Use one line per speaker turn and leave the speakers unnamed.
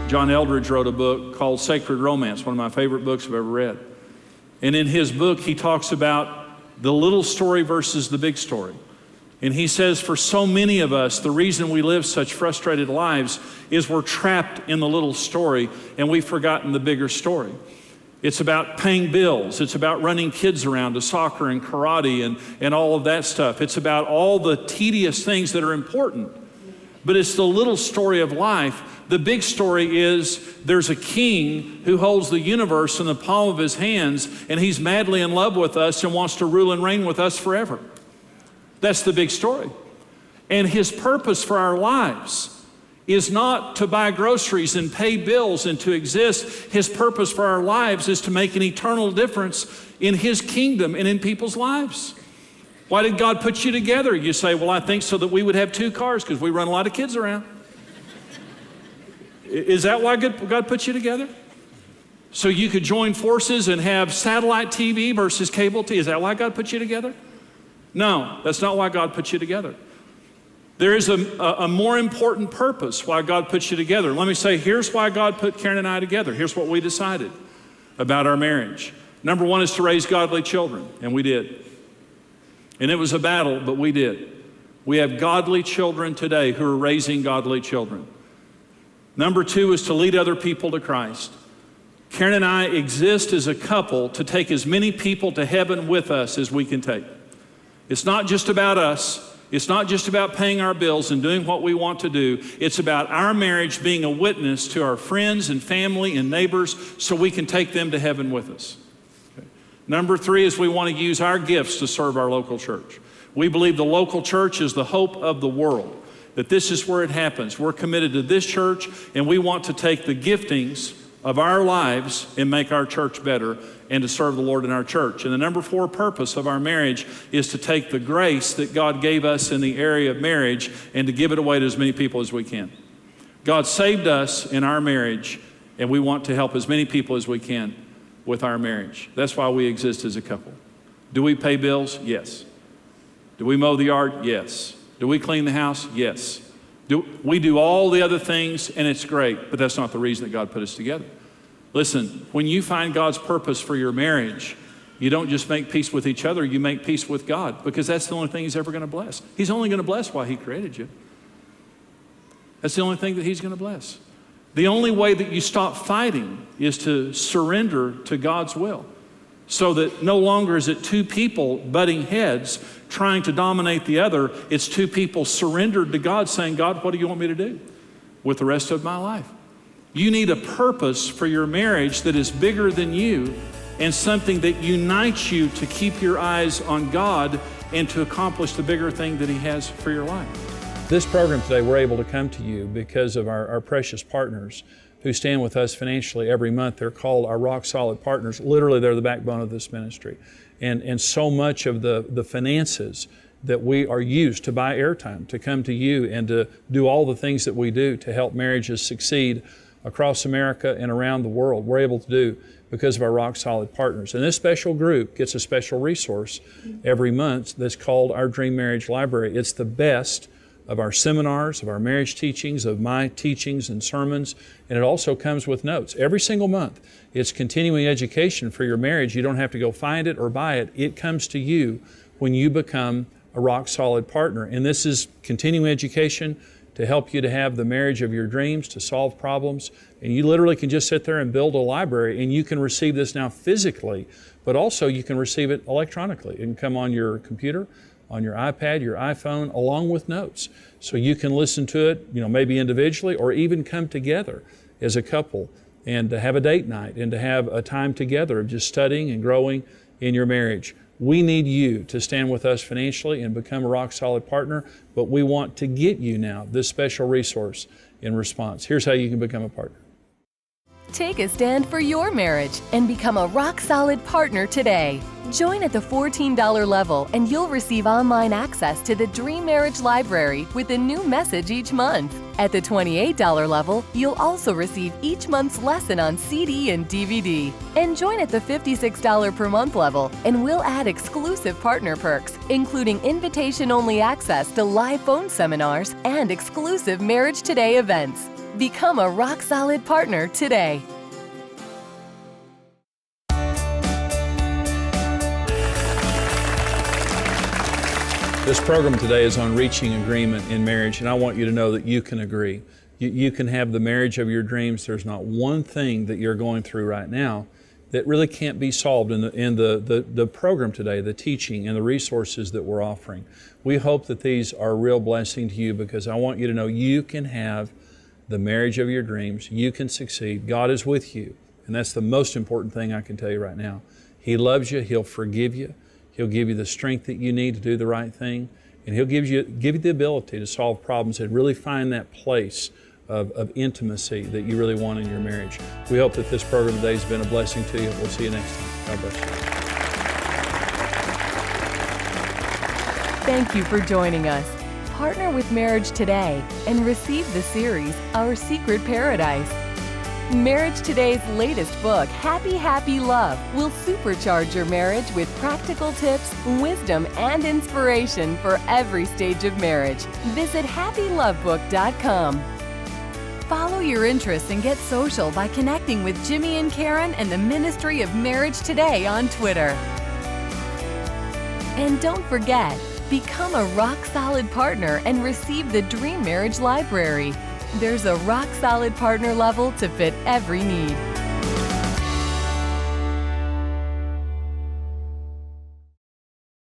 John Eldredge wrote a book called Sacred Romance, one of my favorite books I've ever read. And in his book, he talks about the little story versus the big story. And he says for so many of us, the reason we live such frustrated lives is we're trapped in the little story and we've forgotten the bigger story. It's about paying bills. It's about running kids around to soccer and karate and all of that stuff. It's about all the tedious things that are important. But it's the little story of life. The big story is there's a king who holds the universe in the palm of his hands, and he's madly in love with us and wants to rule and reign with us forever. That's the big story. And his purpose for our lives is not to buy groceries and pay bills and to exist. His purpose for our lives is to make an eternal difference in his kingdom and in people's lives. Why did God put you together? You say, well, I think so that we would have 2 cars because we run a lot of kids around. Is that why God put you together? So you could join forces and have satellite TV versus cable TV. Is that why God put you together? No, that's not why God put you together. There is a more important purpose why God put you together. Let me say, here's why God put Karen and I together. Here's what we decided about our marriage. Number 1 is to raise godly children, and we did. And it was a battle, but we did. We have godly children today who are raising godly children. Number 2 is to lead other people to Christ. Karen and I exist as a couple to take as many people to heaven with us as we can take. It's not just about us. It's not just about paying our bills and doing what we want to do. It's about our marriage being a witness to our friends and family and neighbors so we can take them to heaven with us. Okay. Number 3 is we want to use our gifts to serve our local church. We believe the local church is the hope of the world, that this is where it happens. We're committed to this church, and we want to take the giftings of our lives and make our church better and to serve the Lord in our church. And the number 4 purpose of our marriage is to take the grace that God gave us in the area of marriage and to give it away to as many people as we can. God saved us in our marriage, and we want to help as many people as we can with our marriage. That's why we exist as a couple. Do we pay bills? Yes. Do we mow the yard? Yes. Do we clean the house? Yes. We do all the other things, and it's great, but that's not the reason that God put us together. Listen, when you find God's purpose for your marriage, you don't just make peace with each other, you make peace with God, because that's the only thing he's ever going to bless. He's only going to bless why he created you. That's the only thing that he's going to bless. The only way that you stop fighting is to surrender to God's will, so that no longer is it 2 people butting heads trying to dominate the other. It's 2 people surrendered to God saying, God, what do you want me to do with the rest of my life? You need a purpose for your marriage that is bigger than you and something that unites you to keep your eyes on God and to accomplish the bigger thing that he has for your life. This program today, we're able to come to you because of our precious partners who stand with us financially every month. They're called our rock solid partners. Literally, they're the backbone of this ministry. And so much of the finances that we are used to buy airtime, to come to you and to do all the things that we do to help marriages succeed across America and around the world, we're able to do because of our rock solid partners. And this special group gets a special resource every month that's called our Dream Marriage Library. It's the best of our seminars, of our marriage teachings, of my teachings and sermons, and it also comes with notes. Every single month, it's continuing education for your marriage. You don't have to go find it or buy it. It comes to you when you become a rock solid partner. And this is continuing education to help you to have the marriage of your dreams, to solve problems. And you literally can just sit there and build a library, and you can receive this now physically, but also you can receive it electronically. It can come on your computer, on your iPad, your iPhone, along with notes. So you can listen to it, maybe individually, or even come together as a couple and to have a date night and to have a time together of just studying and growing in your marriage. We need you to stand with us financially and become a rock solid partner, but we want to get you now this special resource in response. Here's how you can become a partner.
Take a stand for your marriage and become a rock solid partner today. Join at the $14 level and you'll receive online access to the Dream Marriage Library with a new message each month. At the $28 level, you'll also receive each month's lesson on CD and DVD. And join at the $56 per month level and we'll add exclusive partner perks, including invitation-only access to live phone seminars and exclusive Marriage Today events. Become a rock-solid partner today.
This program today is on reaching agreement in marriage, and I want you to know that you can agree. You can have the marriage of your dreams. There's not one thing that you're going through right now that really can't be solved in the program today, the teaching and the resources that we're offering. We hope that these are a real blessing to you, because I want you to know you can have the marriage of your dreams. You can succeed. God is with you, and that's the most important thing I can tell you right now. He loves you. He'll forgive you. He'll give you the strength that you need to do the right thing, and He'll give you the ability to solve problems and really find that place of intimacy that you really want in your marriage. We hope that this program today has been a blessing to you. We'll see you next time. God bless you.
Thank you for joining us. Partner with Marriage today and receive the series, Our Secret Paradise. Marriage Today's latest book, Happy, Happy Love, will supercharge your marriage with practical tips, wisdom, and inspiration for every stage of marriage. Visit HappyLoveBook.com. Follow your interests and get social by connecting with Jimmy and Karen and the Ministry of Marriage Today on Twitter. And don't forget, become a rock-solid partner and receive the Dream Marriage Library. There's a rock-solid partner level to fit every need.